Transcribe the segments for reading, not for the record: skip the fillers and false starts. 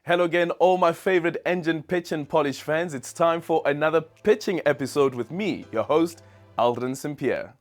Hello again, all my favorite Engen Pitch and Polish fans. It's time for another pitching episode with me, your host, Aldrin St. Pierre.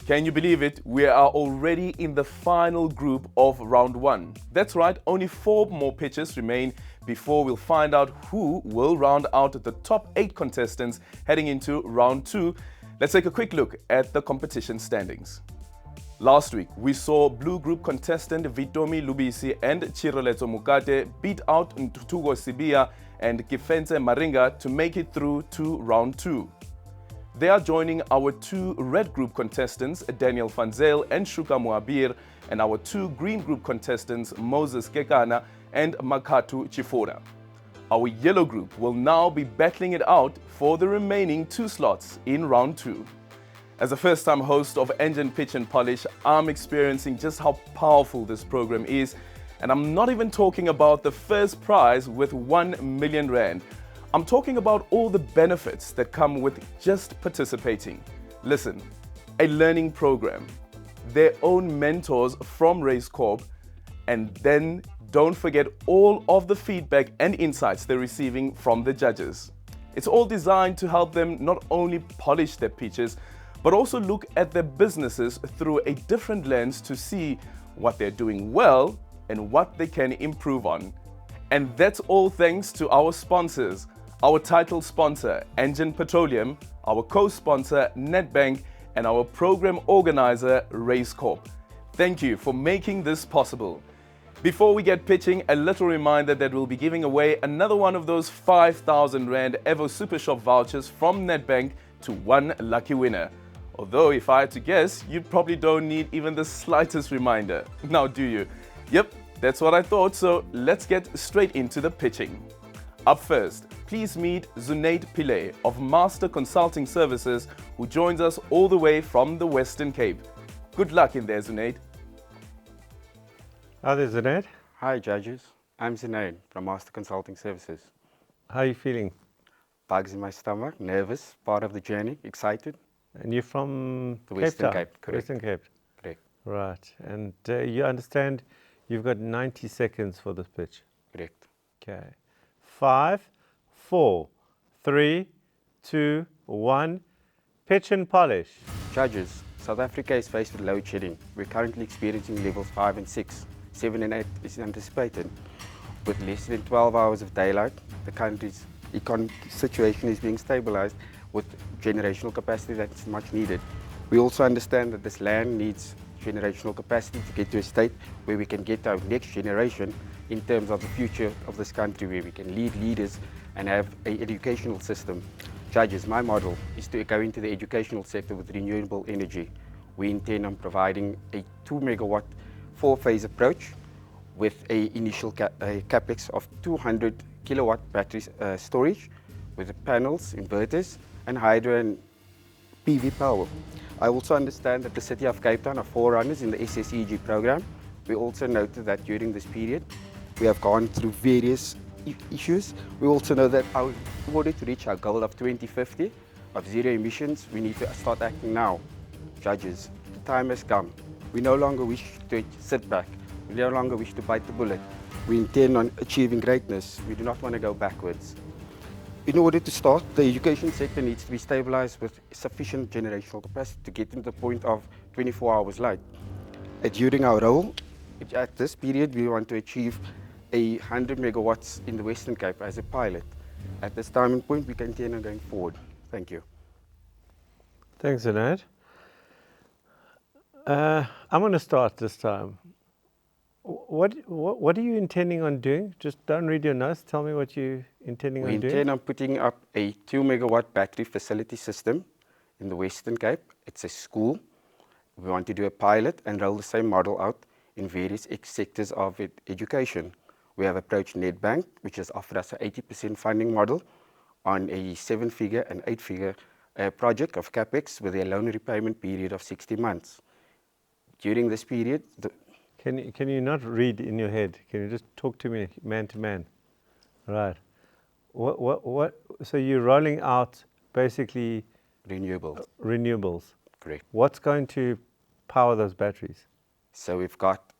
Can you believe it? We are already in the final group of round one. That's right, only 4 more pitches remain before we'll find out who will round out the top 8 contestants heading into round 2. Let's take a quick look at the competition standings. Last week, we saw Blue Group contestant Vitomi Lubisi and Chiroletso Mukate beat out Ntutugo Sibia and Kifense Maringa to make it through to round 2. They are joining our 2 Red Group contestants, Daniel Fanzel and Shuka Muabir, and our 2 Green Group contestants, Moses Kekana and Makatu Chifora. Our Yellow Group will now be battling it out for the remaining 2 slots in round 2. As a first-time host of Engen Pitch and Polish, I'm experiencing just how powerful this program is, and I'm not even talking about the first prize with 1 million rand. I'm talking about all the benefits that come with just participating. Listen, a learning program, their own mentors from Race Corp, and then don't forget all of the feedback and insights they're receiving from the judges. It's all designed to help them not only polish their pitches, but also look at their businesses through a different lens to see what they're doing well and what they can improve on. And that's all thanks to our sponsors. Our title sponsor, Engen Petroleum, our co-sponsor, Nedbank, and our program organizer, Race Corp. Thank you for making this possible. Before we get pitching, a little reminder that we'll be giving away another one of those 5,000 Rand Evo Super Shop vouchers from Nedbank to one lucky winner. Although, if I had to guess, you probably don't need even the slightest reminder. Now, do you? Yep, that's what I thought, so let's get straight into the pitching. Up first, please meet Zunaid Pillay of Master Consulting Services, who joins us all the way from the Western Cape. Good luck in there, Zunaid. Hi there, Zunaid. Hi, judges. I'm Zunaid from Master Consulting Services. How are you feeling? Bugs in my stomach, nervous, part of the journey, excited. And you're from The Cape Western Town? Cape, correct. Western Cape. Correct. Right. And you understand you've got 90 seconds for this pitch. Correct. Okay. 5, 4, 3, 2, 1. Pitch and polish. Judges, South Africa is faced with load shedding. We're currently experiencing levels 5 and 6. 7 and 8 is anticipated. With less than 12 hours of daylight, the country's economic situation is being stabilized with generational capacity that's much needed. We also understand that this land needs generational capacity to get to a state where we can get our next generation in terms of the future of this country, where we can lead leaders and have an educational system. Judges, my model is to go into the educational sector with renewable energy. We intend on providing a 2 megawatt 4-phase approach with an initial capex of 200 kilowatt battery storage with the panels, inverters, and hydro and PV power. I also understand that the City of Cape Town are forerunners in the SSEG program. We also noted that during this period, we have gone through various issues. We also know that in order to reach our goal of 2050 of zero emissions, we need to start acting now. Judges, the time has come. We no longer wish to sit back. We no longer wish to bite the bullet. We intend on achieving greatness. We do not want to go backwards. In order to start, the education sector needs to be stabilized with sufficient generational capacity to get to the point of 24 hours light. During our role, at this period, we want to achieve 100 megawatts in the Western Cape as a pilot. At this time and point, we can intend on going forward. Thank you. Thanks, Zunaid. I'm going to start this time. What are you intending on doing? Just don't read your notes. Tell me what you're intending We on doing? intend on putting up a 2 megawatt battery facility system in the Western Cape. It's a school. We want to do a pilot and roll the same model out in various sectors of education. We have approached Nedbank, which has offered us an 80% funding model on a 7-figure and 8-figure project of CapEx with a loan repayment period of 60 months. During this period, Can you not read in your head? Can you just talk to me man to man? Right. So you're rolling out basically renewables. Correct. What's going to power those batteries? So we've got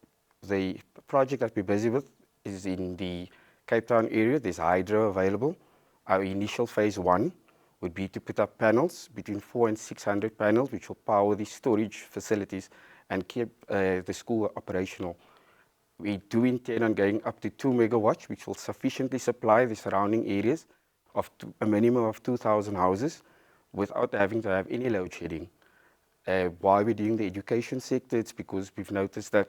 the project that we're busy with is in the Cape Town area. There's hydro available. Our initial phase 1 would be to put up panels, between 400 and 600 panels, which will power the storage facilities and keep the school operational. We do intend on going up to 2 megawatts, which will sufficiently supply the surrounding areas of a minimum of 2,000 houses without having to have any load shedding. Why we're doing the education sector, it's because we've noticed that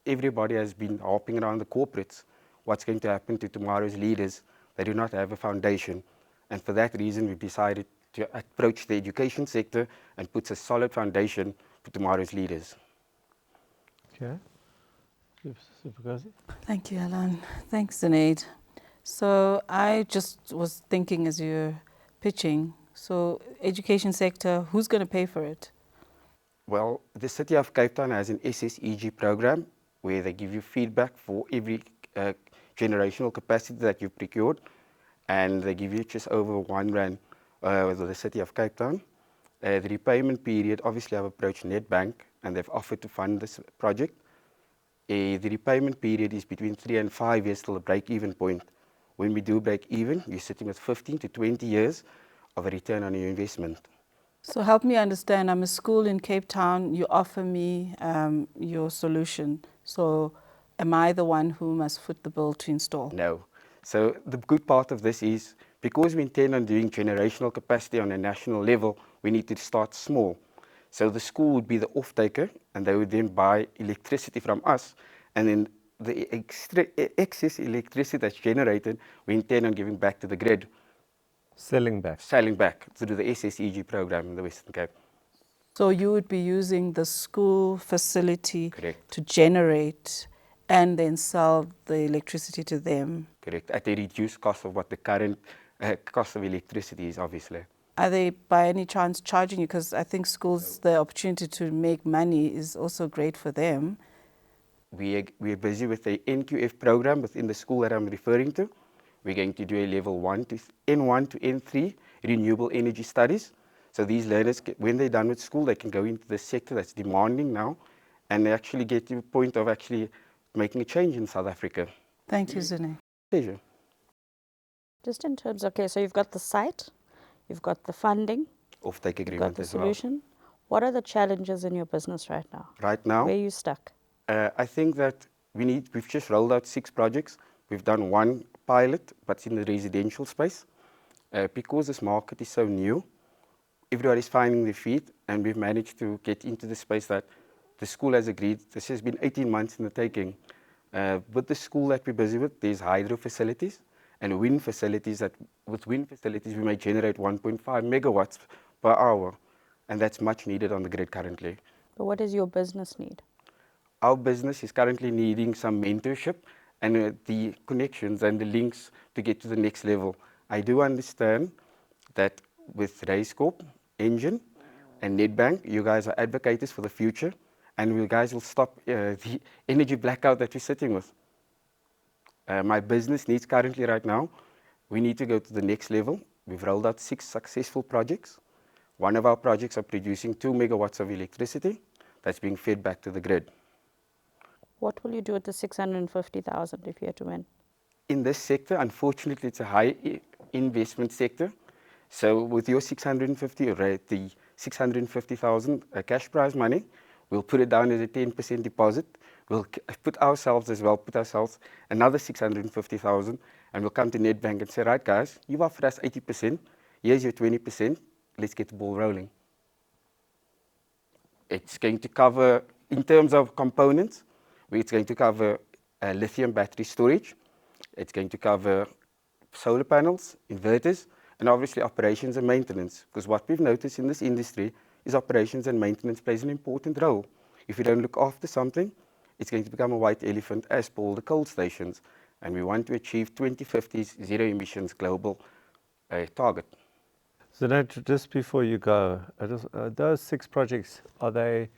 everybody has been hopping around the corporates. What's going to happen to tomorrow's leaders? They do not have a foundation. And for that reason, we've decided to approach the education sector and put a solid foundation for tomorrow's leaders. Okay. Thank you, Alan. Thanks, Zunaid. So I just was thinking as you're pitching, so education sector, who's going to pay for it? Well, the City of Cape Town has an SSEG program where they give you feedback for every generational capacity that you've procured, and they give you just over R1 with the City of Cape Town. The repayment period, obviously I've approached Nedbank and they've offered to fund this project. The repayment period is between 3 and 5 years till the break-even point. When we do break even, you're sitting with 15 to 20 years of a return on your investment. So help me understand, I'm a school in Cape Town, you offer me your solution. So am I the one who must foot the bill to install? No. So the good part of this is, because we intend on doing generational capacity on a national level, we need to start small. So the school would be the off-taker, and they would then buy electricity from us, and then the excess electricity that's generated, we intend on giving back to the grid. Selling back through the SSEG program in the Western Cape. So you would be using the school facility Correct. to generate and then sell the electricity to them? Correct, at a reduced cost of what the current cost of electricity is, obviously. Are they by any chance charging you? Because I think schools, the opportunity to make money is also great for them. We are busy with the NQF program within the school that I'm referring to. We're going to do a level 1 to N1 to N3 renewable energy studies. So these learners, when they're done with school, they can go into the sector that's demanding now, and they actually get to the point of actually making a change in South Africa. Thank you, Zunaid. Pleasure. Just in terms, okay, so you've got the site, you've got the funding, Off-take you've got agreement the as well. solution. What are the challenges in your business right now? Right now, Where are you stuck? I think that we've just rolled out 6 projects. We've done 1 pilot, but it's in the residential space. Because this market is so new, everybody's finding their feet, and we've managed to get into the space that the school has agreed. This has been 18 months in the taking. With the school that we're busy with, there's hydro facilities and wind facilities. With wind facilities, we may generate 1.5 megawatts per hour, and that's much needed on the grid currently. But what does your business need? Our business is currently needing some mentorship and the connections and the links to get to the next level. I do understand that with Racecorp, Engen, and Nedbank, you guys are advocates for the future, and you guys will stop the energy blackout that we're sitting with. My business needs currently right now, we need to go to the next level. We've rolled out 6 successful projects. One of our projects are producing 2 megawatts of electricity that's being fed back to the grid. What will you do with the 650,000 if you had to win? In this sector, unfortunately, it's a high investment sector. So with your 650, the 650,000 cash prize money, we'll put it down as a 10% deposit. We'll put ourselves another 650,000, and we'll come to Nedbank and say, right guys, you've offered us 80%, here's your 20%, let's get the ball rolling. It's going to cover, in terms of components, it's going to cover lithium battery storage. It's going to cover solar panels, inverters, and obviously operations and maintenance. Because what we've noticed in this industry is operations and maintenance plays an important role. If you don't look after something, it's going to become a white elephant as per all the coal stations. And we want to achieve 2050's zero emissions global target. So now, just before you go, those 6 projects, are they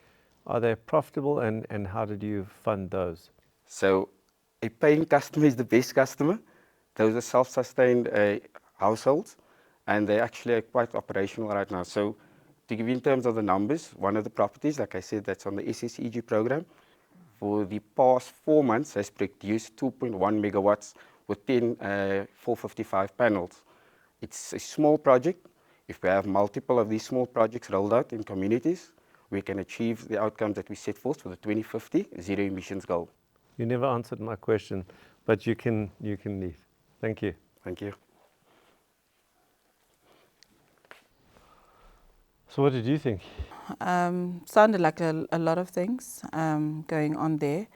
profitable, and how did you fund those? So a paying customer is the best customer. Those are self-sustained households, and they actually are quite operational right now. So to give you in terms of the numbers, one of the properties, like I said, that's on the SSEG program, for the past 4 months has produced 2.1 megawatts with 10 455 panels. It's a small project. If we have multiple of these small projects rolled out in communities, we can achieve the outcomes that we set forth for the 2050 zero emissions goal. You never answered my question, but you can leave. Thank you. Thank you. So what did you think? Sounded like a lot of things going on there.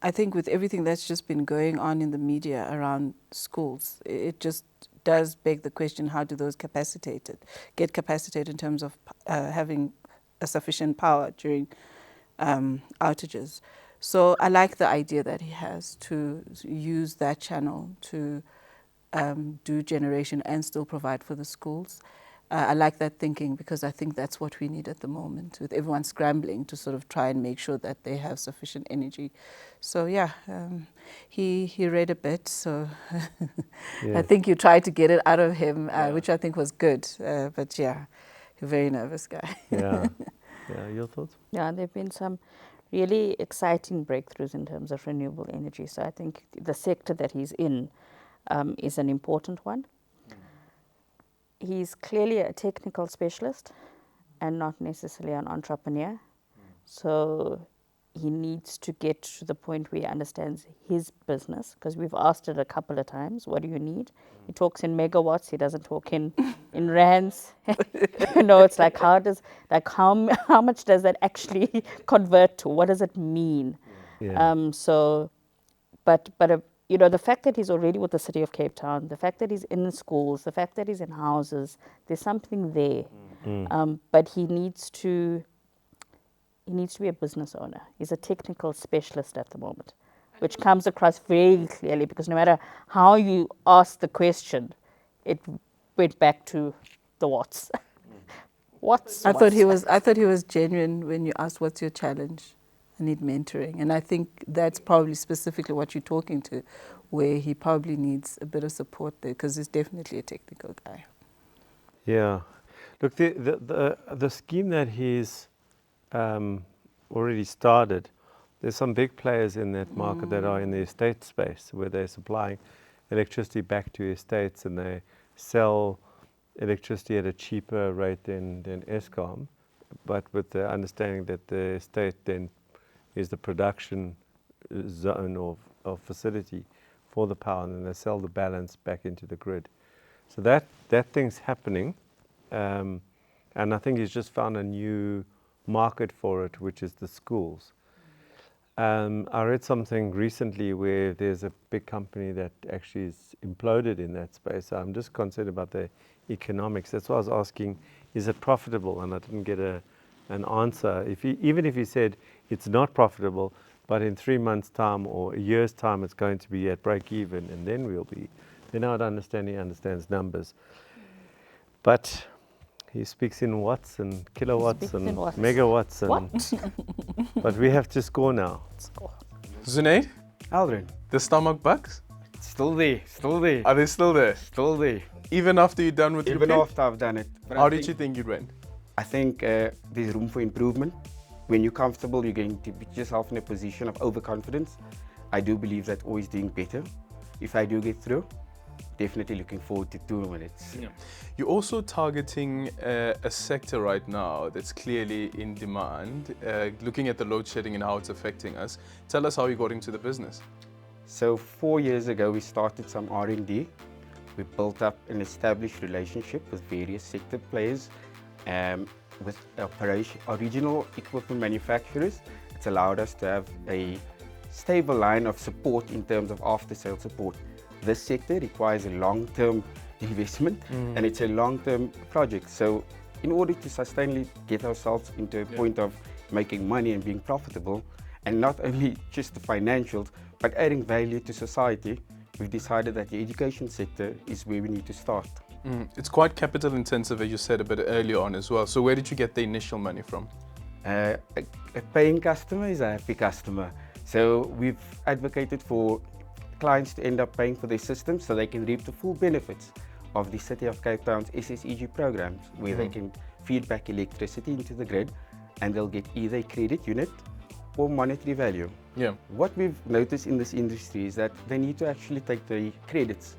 I think with everything that's just been going on in the media around schools, it just does beg the question, how do those get capacitated in terms of having a sufficient power during outages. So I like the idea that he has to use that channel to do generation and still provide for the schools. I like that thinking, because I think that's what we need at the moment, with everyone scrambling to sort of try and make sure that they have sufficient energy. So yeah, he read a bit, so Yeah. I think you tried to get it out of him, which I think was good. But yeah, a very nervous guy. Yeah. Your thoughts? Yeah, there have been some really exciting breakthroughs in terms of renewable energy. So I think the sector that he's in is an important one. He's clearly a technical specialist and not necessarily an entrepreneur. So he needs to get to the point where he understands his business, because we've asked it a couple of times, what do you need? He talks in megawatts, he doesn't talk in rands. It's like, how much does that actually convert to? What does it mean? Yeah. The fact that he's already with the city of Cape Town, the fact that he's in the schools, the fact that he's in houses, there's something there. But he needs to be a business owner. He's a technical specialist at the moment, which comes across very clearly, because no matter how you ask the question, it went back to the what's. I thought he was genuine when you asked, what's your challenge? I need mentoring. And I think that's probably specifically what you're talking to, where he probably needs a bit of support there, because he's definitely a technical guy. Yeah. Look, the scheme that he's already started, there's some big players in that market that are in the estate space, where they're supplying electricity back to estates, and they sell electricity at a cheaper rate than Eskom, but with the understanding that the estate then is the production zone or facility for the power, and then they sell the balance back into the grid. So that thing's happening, and I think he's just found a new market for it, which is the schools. I read something recently where there's a big company that actually is imploded in that space. So I'm just concerned about the economics. That's why I was asking, is it profitable? And I didn't get an answer. Even if he said it's not profitable, but in 3 months' time or a year's time it's going to be at break even, and then I'd understand he understands numbers. But he speaks in watts and kilowatts and megawatts. But we have to score now. Zunaid, Aldrin, the stomach bugs, still there. are they still there? Still there. Even after you're done with your Even pit? after I've done it. But How did you think you went? I think there's room for improvement. When you're comfortable, you're going to put yourself in a position of overconfidence. I do believe that always doing better. If I do get through, definitely looking forward to 2 minutes. Yeah. You're also targeting a sector right now that's clearly in demand, looking at the load shedding and how it's affecting us. Tell us how you got into the business. So 4 years ago, we started some R&D. We built up an established relationship with various sector players, with original equipment manufacturers. It's allowed us to have a stable line of support in terms of after-sale support. this sector requires a long-term investment and it's a long-term project. So in order to sustainably get ourselves into a point of making money and being profitable, and not only just the financials, but adding value to society, we've decided that the education sector is where we need to start. It's quite capital intensive, as you said a bit earlier on as well. So where did you get the initial money from? A paying customer is a happy customer. So we've advocated for clients to end up paying for their systems so they can reap the full benefits of the City of Cape Town's SSEG programs, where they can feed back electricity into the grid and they'll get either a credit unit or monetary value. Yeah. What we've noticed in this industry is that they need to actually take the credits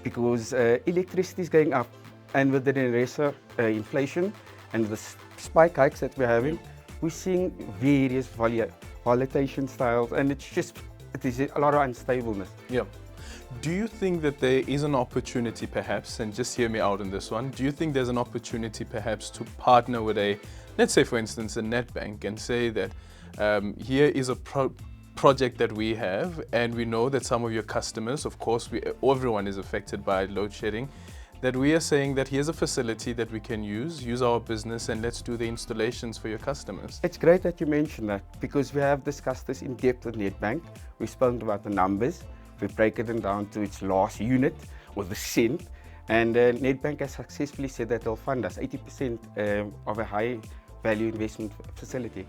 because electricity is going up, and with the Neresa inflation and the spike hikes that we're having, we're seeing various volatilization styles, and it is a lot of unstableness. Yeah. Do you think that there is an opportunity perhaps, and just hear me out on this one, do you think there's an opportunity perhaps to partner with a, let's say for instance, a Nedbank, and say that here is a project that we have, and we know that some of your customers, of course, everyone is affected by load shedding, that we are saying that here's a facility that we can use our business, and let's do the installations for your customers. It's great that you mentioned that, because we have discussed this in depth with Nedbank. We've spoken about the numbers. We've broken them down to its last unit or the cent, and Nedbank has successfully said that they'll fund us 80% of a high value investment facility.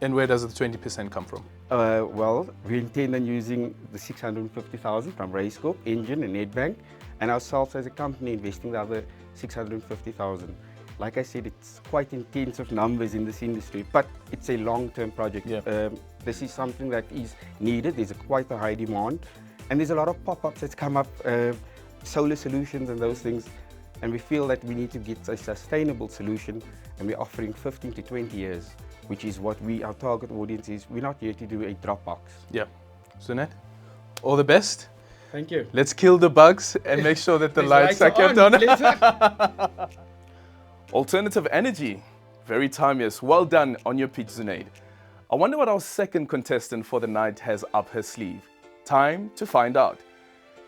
And where does the 20% come from? Well, we intend on using the 650,000 from Racecorp, Engen and Nedbank, and ourselves as a company investing the other 650,000. Like I said, it's quite intensive numbers in this industry, but it's a long-term project. Yeah. This is something that is needed. There's quite a high demand, and there's a lot of pop-ups that's come up, solar solutions and those things, and we feel that we need to get a sustainable solution, and we're offering 15 to 20 years, which is what our target audience is. We're not here to do a Dropbox. Yeah. Zunaid, all the best. Thank you. Let's kill the bugs and make sure that the lights are kept on. Alternative energy, very timeless. Well done on your pitch, Zunaid. I wonder what our second contestant for the night has up her sleeve. Time to find out.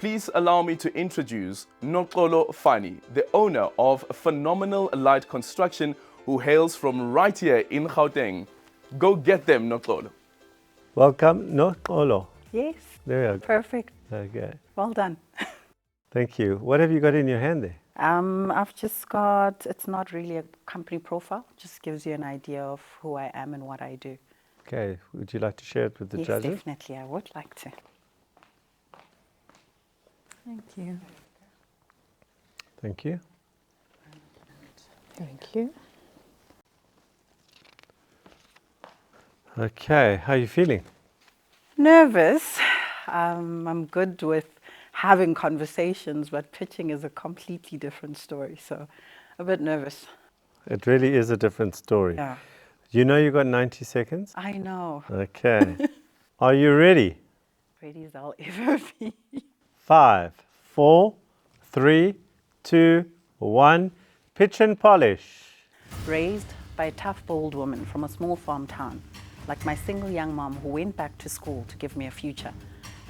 Please allow me to introduce Nokolo Fani, the owner of Phenomenal Light Construction, who hails from right here in Gauteng. Go get them, Nokolo. Welcome, Nokolo. Yes, There you go. perfect. Okay. Well done. Thank you. What have you got in your hand there? I've just got, it's not really a company profile, just gives you an idea of who I am and what I do. Okay. Would you like to share it with the Yes, judges? definitely, I would like to. Thank you. Thank you. Thank you. Okay. How are you feeling? Nervous. I'm good with having conversations, but pitching is a completely different story, so a bit nervous. It really is a different story. Yeah, You know you got 90 seconds? I know. Okay. Are you ready? Ready as I'll ever be. 5, 4, 3, 2, 1. Pitch and polish. Raised by a tough, bold woman from a small farm town, like my single young mom who went back to school to give me a future.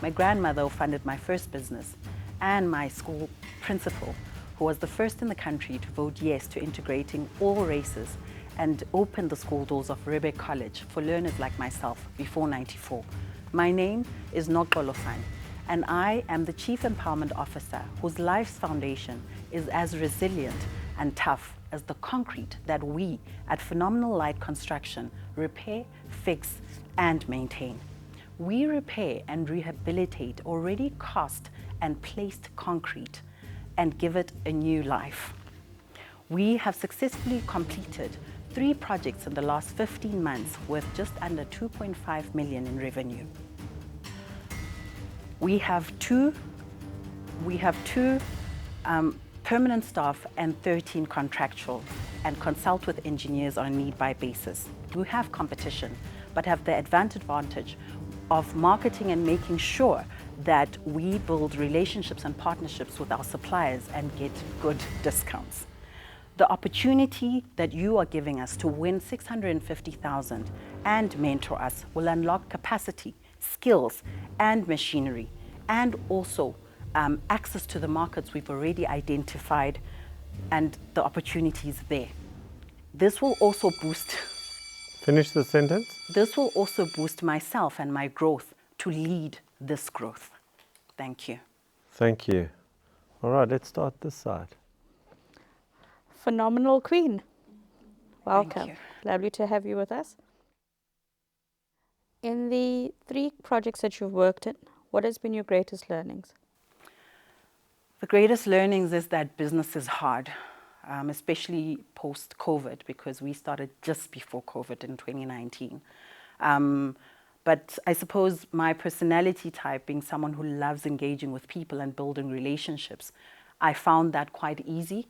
My grandmother who funded my first business, and my school principal, who was the first in the country to vote yes to integrating all races and opened the school doors of Rebek College for learners like myself before '94. My name is Nokolo, and I am the Chief Empowerment Officer whose life's foundation is as resilient and tough as the concrete that we at Phenomenal Light Construction repair, fix, and maintain. We repair and rehabilitate already cast and placed concrete and give it a new life. We have successfully completed 3 projects in the last 15 months worth just under 2.5 million in revenue. We have two permanent staff and 13 contractual, and consult with engineers on a need-by basis. We have competition, but have the advantage of marketing and making sure that we build relationships and partnerships with our suppliers and get good discounts. The opportunity that you are giving us to win 650,000 and mentor us will unlock capacity, skills, and machinery, and also access to the markets we've already identified and the opportunities there. This will also boost. Finish the sentence. This will also boost myself and my growth to lead this growth. Thank you. Thank you. All right, let's start this side. Phenomenal Queen. Welcome. you. Lovely to have you with us. In the 3 projects that you've worked in, what has been your greatest learnings? The greatest learnings is that business is hard, especially post-COVID, because we started just before COVID in 2019. But I suppose my personality type, being someone who loves engaging with people and building relationships, I found that quite easy.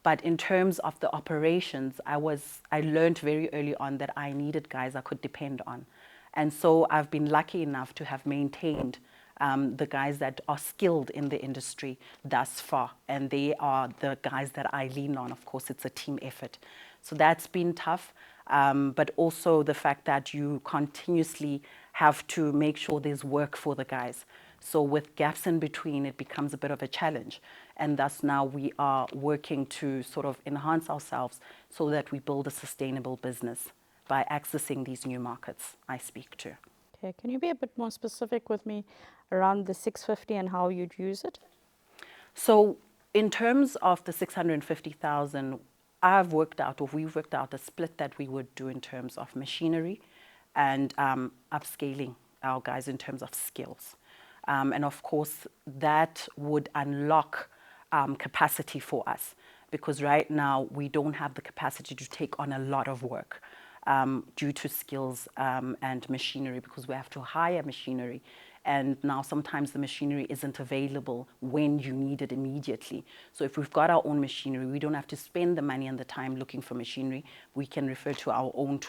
But in terms of the operations, I learned very early on that I needed guys I could depend on. And so I've been lucky enough to have maintained the guys that are skilled in the industry thus far. And they are the guys that I lean on. Of course, it's a team effort. So that's been tough. But also the fact that you continuously have to make sure there's work for the guys. So with gaps in between, it becomes a bit of a challenge. And thus now we are working to sort of enhance ourselves so that we build a sustainable business by accessing these new markets I speak to. Okay, can you be a bit more specific with me around the 650 and how you'd use it? So in terms of the 650,000, we've worked out a split that we would do in terms of machinery and upscaling our guys in terms of skills. And of course, that would unlock capacity for us, because right now we don't have the capacity to take on a lot of work due to skills and machinery, because we have to hire machinery. And now sometimes the machinery isn't available when you need it immediately. So if we've got our own machinery, we don't have to spend the money and the time looking for machinery. We can refer to our own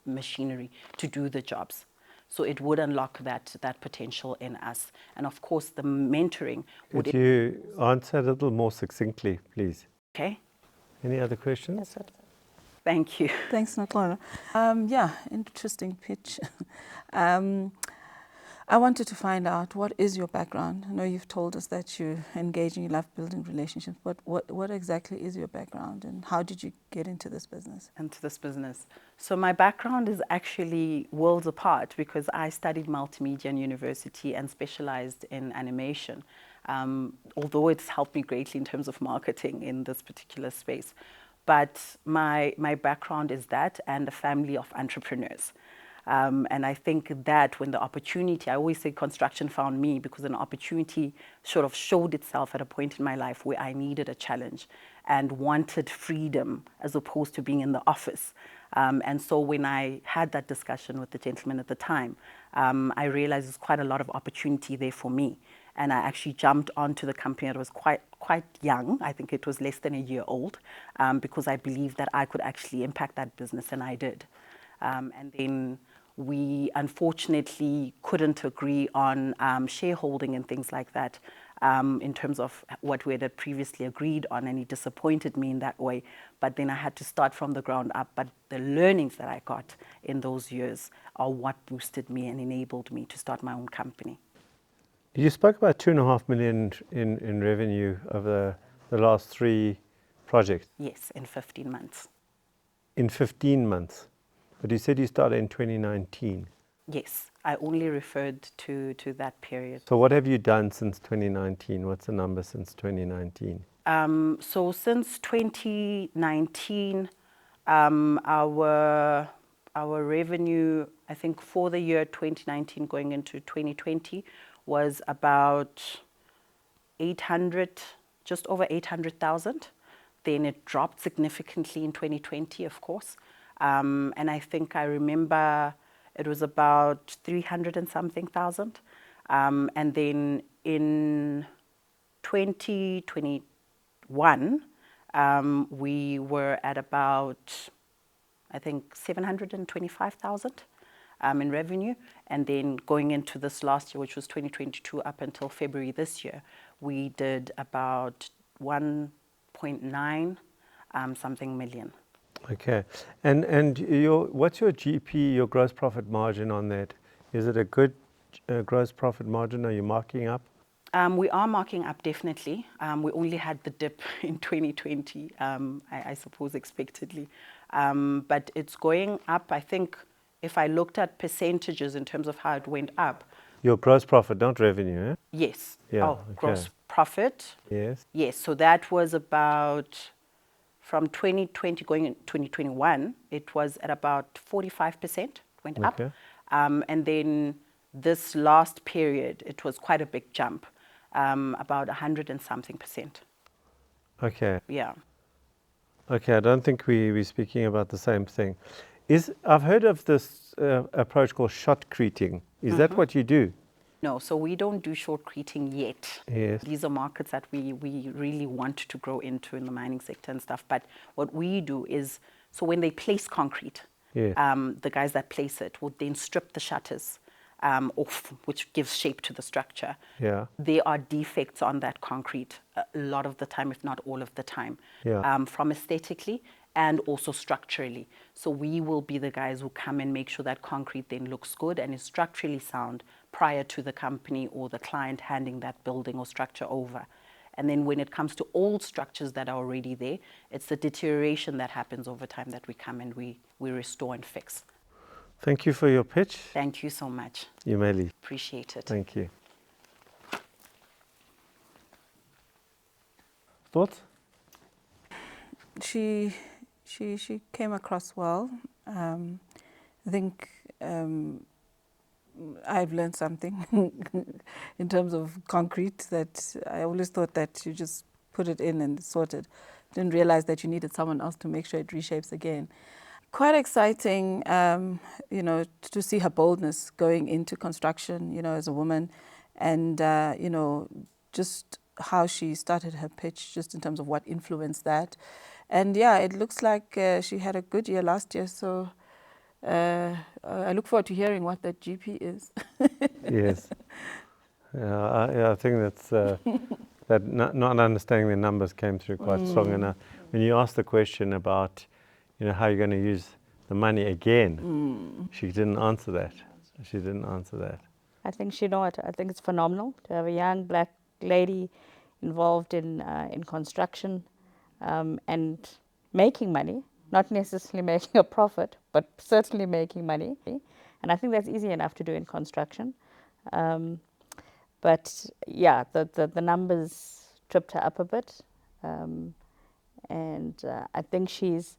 machinery to do the jobs. So it would unlock that potential in us. And of course, the mentoring would... Could you answer a little more succinctly, please? Okay. Any other questions? That's it. Thank you. Thanks, Nokolo. Yeah, interesting pitch. I wanted to find out, what is your background? I know you've told us that you engage and you love building relationships, but what exactly is your background and how did you get into this business? So my background is actually worlds apart, because I studied multimedia in university and specialized in animation, although it's helped me greatly in terms of marketing in this particular space. But my background is that, and a family of entrepreneurs. And I think that when the opportunity, I always say construction found me, because an opportunity sort of showed itself at a point in my life where I needed a challenge and wanted freedom as opposed to being in the office. And so when I had that discussion with the gentleman at the time, I realized there's quite a lot of opportunity there for me. And I actually jumped onto the company. It was quite young. I think it was less than a year old, because I believed that I could actually impact that business, and I did. And then we unfortunately couldn't agree on shareholding and things like that in terms of what we had previously agreed on, and he disappointed me in that way. But then I had to start from the ground up. But the learnings that I got in those years are what boosted me and enabled me to start my own company. You spoke about 2.5 million in revenue over the last 3 projects. Yes, in 15 months. In 15 months. But you said you started in 2019. Yes, I only referred to that period. So what have you done since 2019? What's the number since 2019? So since 2019, our revenue, I think for the year 2019 going into 2020, was about 800, just over 800,000. Then it dropped significantly in 2020, of course. And I think I remember it was about 300 and something thousand. And then in 2021, we were at about, I think, 725,000 in revenue. And then going into this last year, which was 2022, up until February this year, we did about 1.9 something million. Okay. And what's your GP, your gross profit margin on that? Is it a good gross profit margin? Are you marking up? We are marking up, definitely. We only had the dip in 2020, I suppose expectedly. But it's going up. I think if I looked at percentages in terms of how it went up. Your gross profit, not revenue, eh? Yes. Yeah, Oh, gross profit. Yes. Yes, so that was about, from 2020 going into 2021, it was at about 45% went up. Okay. And then this last period, it was quite a big jump, about 100 and something percent. Okay. Yeah. Okay, I don't think we're speaking about the same thing. I've heard of this approach called shotcreting. Is that what you do? No, so we don't do shortcreting yet. Yes. These are markets that we really want to grow into in the mining sector and stuff. But what we do is, so when they place concrete, Yes. the guys that place it would then strip the shutters off, which gives shape to the structure. Yeah. There are defects on that concrete a lot of the time, if not all of the time, Yeah. from aesthetically and also structurally. So we will be the guys who come and make sure that concrete then looks good and is structurally sound prior to the company or the client handing that building or structure over. And then when it comes to old structures that are already there, it's the deterioration that happens over time that we come and we restore and fix. Thank you for your pitch. Thank you so much. You may leave. Appreciate it. Thank you. Thoughts? She came across well. I think I've learned something in terms of concrete, that I always thought that you just put it in and sort it. Didn't realize that you needed someone else to make sure it reshapes again. Quite exciting, you know, to see her boldness going into construction, you know, as a woman, and, you know, just how she started her pitch, just in terms of what influenced that. And yeah, it looks like she had a good year last year, so I look forward to hearing what that GP is. Yes. I think that's that not understanding the numbers came through quite strong. And when you asked the question about, you know, how you're going to use the money again, she didn't answer that. She didn't answer that. I think you know what. I think it's phenomenal to have a young black lady involved in construction and making money. Not necessarily making a profit, but certainly making money. And I think that's easy enough to do in construction. But yeah, the numbers tripped her up a bit. And I think she's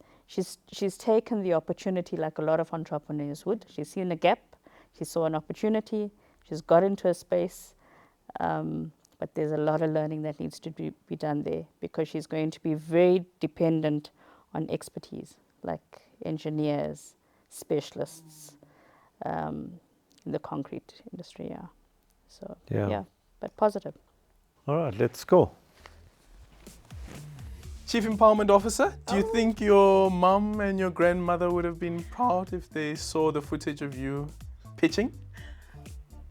taken the opportunity like a lot of entrepreneurs would. She's seen a gap, she saw an opportunity, she's got into a space. But there's a lot of learning that needs to be done there, because she's going to be very dependent on expertise, like engineers, specialists in the concrete industry, yeah. So, yeah, but positive. All right, let's go. Chief Empowerment Officer, do you think your mum and your grandmother would have been proud if they saw the footage of you pitching?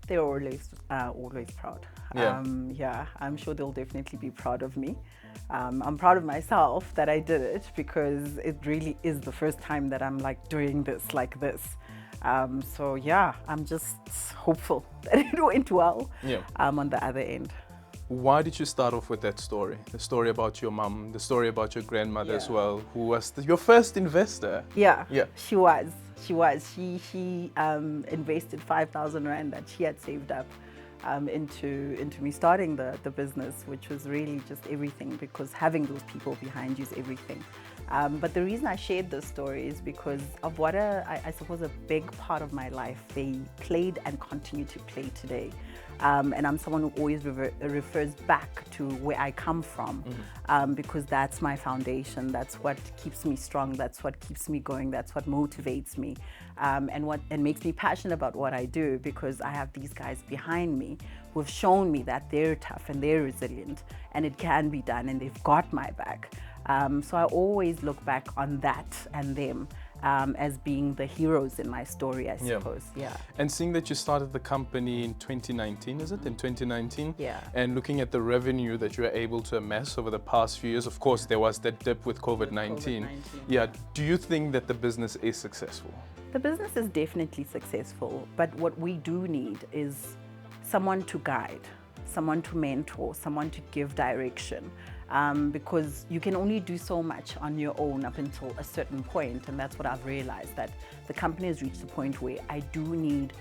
They're always proud. Yeah. I'm sure they'll definitely be proud of me. I'm proud of myself that I did it, because it really is the first time that I'm like doing this like this. So yeah, I'm just hopeful that it went well on the other end. Why did you start off with that story? The story about your mum, the story about your grandmother as well, who was your first investor. Yeah, Yeah. She was. She invested 5,000 Rand that she had saved up into me starting the business, which was really just everything, because having those people behind you is everything. But the reason I shared this story is because of what I suppose a big part of my life they played and continue to play today. And I'm someone who always refers back to where I come from, because that's my foundation. That's what keeps me strong. That's what keeps me going. That's what motivates me, and makes me passionate about what I do, because I have these guys behind me who have shown me that they're tough and they're resilient, and it can be done, and they've got my back. So I always look back on that and them as being the heroes in my story, I suppose. Yeah. And seeing that you started the company in 2019, is it? In 2019? Yeah. And looking at the revenue that you were able to amass over the past few years, of course, there was that dip with COVID-19. Yeah. Do you think that the business is successful? The business is definitely successful, but what we do need is someone to guide. someone to mentor, someone to give direction. Because you can only do so much on your own up until a certain point, and that's what I've realized, that the company has reached a point where I do need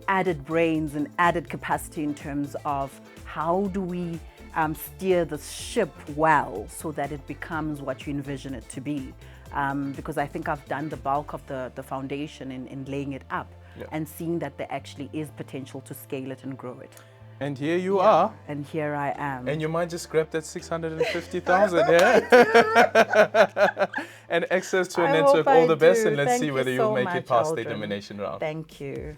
added brains and added capacity in terms of how do we steer the ship well so that it becomes what you envision it to be. Because I think I've done the bulk of the foundation in laying it up and seeing that there actually is potential to scale it and grow it. And here you are. And here I am. And you might just grab that 650,000, yeah? And access to a network. All the best, and let's see whether you'll make it past the elimination round. Thank you.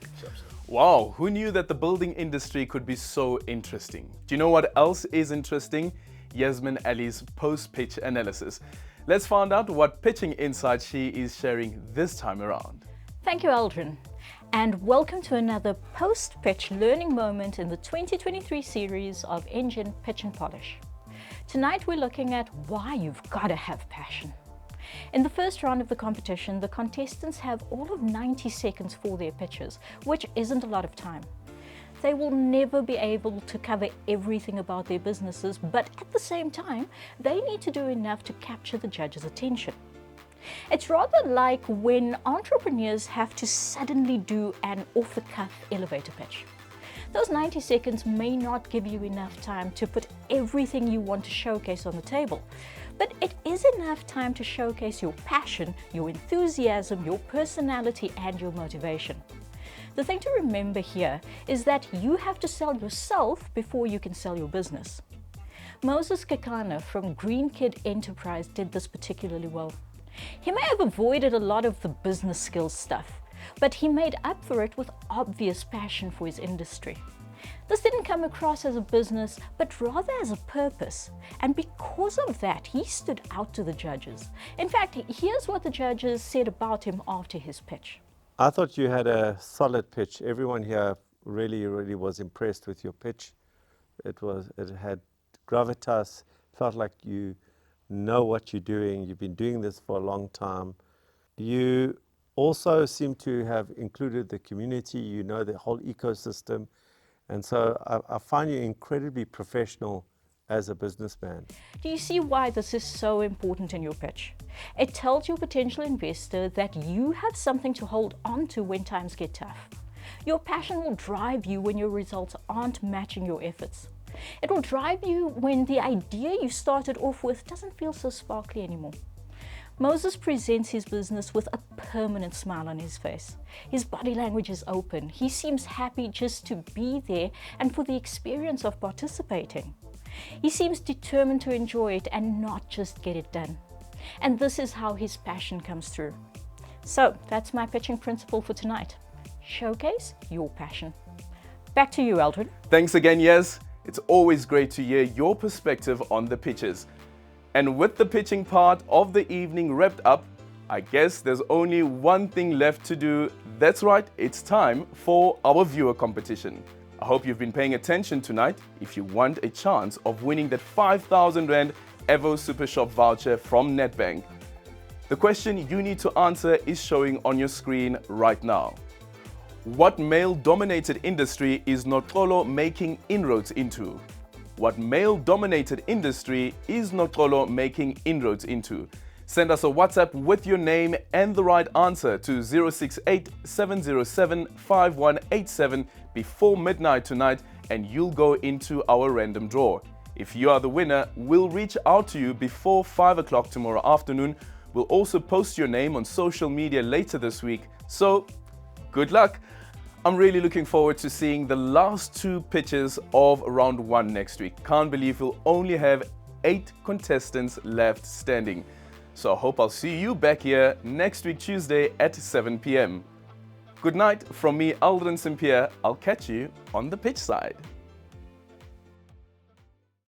Wow, who knew that the building industry could be so interesting? Do you know what else is interesting? Yasmin Ali's post-pitch analysis. Let's find out what pitching insights she is sharing this time around. Thank you, Aldrin. And welcome to another post-pitch learning moment in the 2023 series of Engen Pitch Polish. Tonight we're looking at why you've got to have passion. In the first round of the competition, the contestants have all of 90 seconds for their pitches, which isn't a lot of time. They will never be able to cover everything about their businesses, but at the same time, they need to do enough to capture the judge's attention. It's rather like when entrepreneurs have to suddenly do an off-the-cuff elevator pitch. Those 90 seconds may not give you enough time to put everything you want to showcase on the table, but it is enough time to showcase your passion, your enthusiasm, your personality, and your motivation. The thing to remember here is that you have to sell yourself before you can sell your business. Moses Kekana from Green Kid Enterprise did this particularly well. He may have avoided a lot of the business skills stuff, but he made up for it with obvious passion for his industry. This didn't come across as a business, but rather as a purpose. And because of that, he stood out to the judges. In fact, here's what the judges said about him after his pitch. I thought you had a solid pitch. Everyone here really was impressed with your pitch. It had gravitas, felt like you know what you're doing. You've been doing this for a long time. You also seem to have included the community, you know the whole ecosystem. And so I find you incredibly professional as a businessman. Do you see why this is so important in your pitch? It tells your potential investor that you have something to hold on to when times get tough. Your passion will drive you when your results aren't matching your efforts. It will drive you when the idea you started off with doesn't feel so sparkly anymore. Moses presents his business with a permanent smile on his face. His body language is open. He seems happy just to be there and for the experience of participating. He seems determined to enjoy it and not just get it done. And this is how his passion comes through. So that's my pitching principle for tonight. Showcase your passion. Back to you, Aldrin. Thanks again, Yes. It's always great to hear your perspective on the pitches. And with the pitching part of the evening wrapped up, I guess there's only one thing left to do. That's right, it's time for our viewer competition. I hope you've been paying attention tonight if you want a chance of winning that 5,000 Rand Evo Super Shop voucher from Nedbank. The question you need to answer is showing on your screen right now. What male-dominated industry is Nokolo making inroads into? What male-dominated industry is Nokolo making inroads into? Send us a WhatsApp with your name and the right answer to 068 707 5187 before midnight tonight, and you'll go into our random draw. If you are the winner, we'll reach out to you before 5 o'clock tomorrow afternoon. We'll also post your name on social media later this week. So, good luck! I'm really looking forward to seeing the last two pitches of round one next week. Can't believe we'll only have 8 contestants left standing. So I hope I'll see you back here next week Tuesday at 7 p.m. Good night from me, Aldrin St. Pierre. I'll catch you on the pitch side.